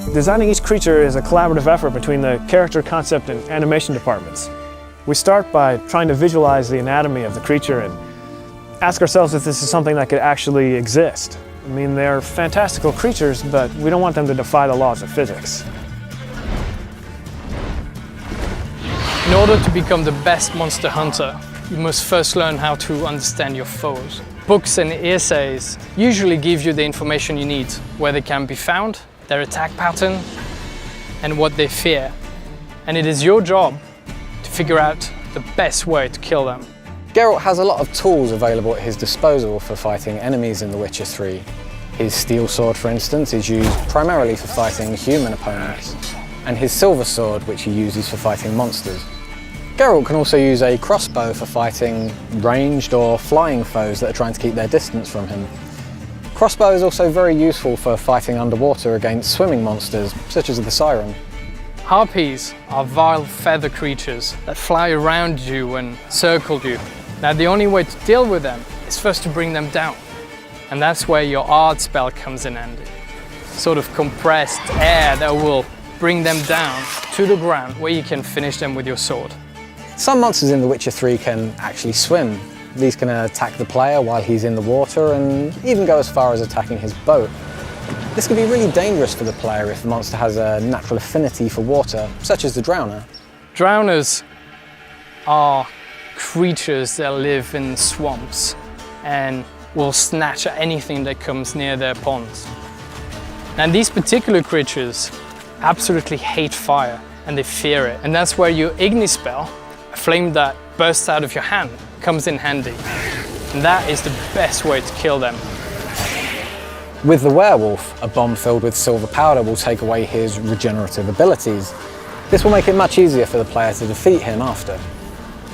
Designing each creature is a collaborative effort between the character, concept, and animation departments. We start by trying to visualize the anatomy of the creature and ask ourselves if this is something that could actually exist. I mean, they're fantastical creatures, but we don't want them to defy the laws of physics. In order to become the best monster hunter, you must first learn how to understand your foes. Books and essays usually give you the information you need, where they can be found, their attack pattern, and what they fear. And it is your job to figure out the best way to kill them. Geralt has a lot of tools available at his disposal for fighting enemies in The Witcher 3. His steel sword, for instance, is used primarily for fighting human opponents, and his silver sword, which he uses for fighting monsters. Geralt can also use a crossbow for fighting ranged or flying foes that are trying to keep their distance from him. Crossbow is also very useful for fighting underwater against swimming monsters, such as the Siren. Harpies are vile feather creatures that fly around you and circle you. Now the only way to deal with them is first to bring them down. And that's where your art spell comes in handy. Sort of compressed air that will bring them down to the ground where you can finish them with your sword. Some monsters in The Witcher 3 can actually swim. These can attack the player while he's in the water and even go as far as attacking his boat. This can be really dangerous for the player if the monster has a natural affinity for water, such as the Drowner. Drowners are creatures that live in swamps and will snatch at anything that comes near their ponds. And these particular creatures absolutely hate fire and they fear it. And that's where your Igni spell, a flame that bursts out of your hand, comes in handy. And that is the best way to kill them. With the werewolf, a bomb filled with silver powder will take away his regenerative abilities. This will make it much easier for the player to defeat him after.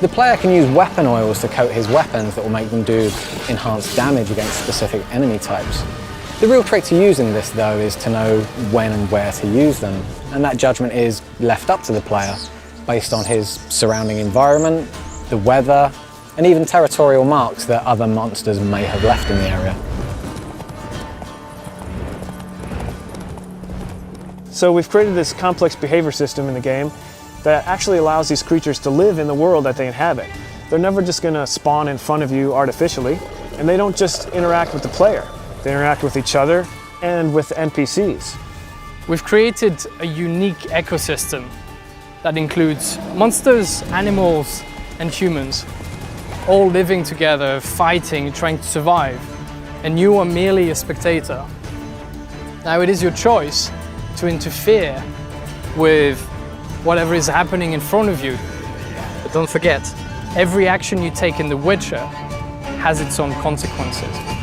The player can use weapon oils to coat his weapons that will make them do enhanced damage against specific enemy types. The real trick to using this, though, is to know when and where to use them, and that judgment is left up to the player based on his surrounding environment, the weather, and even territorial marks that other monsters may have left in the area. So we've created this complex behavior system in the game that actually allows these creatures to live in the world that they inhabit. They're never just going to spawn in front of you artificially, and they don't just interact with the player. They interact with each other and with NPCs. We've created a unique ecosystem that includes monsters, animals, and humans, all living together, fighting, trying to survive, and you are merely a spectator. Now it is your choice to interfere with whatever is happening in front of you. But don't forget, every action you take in The Witcher has its own consequences.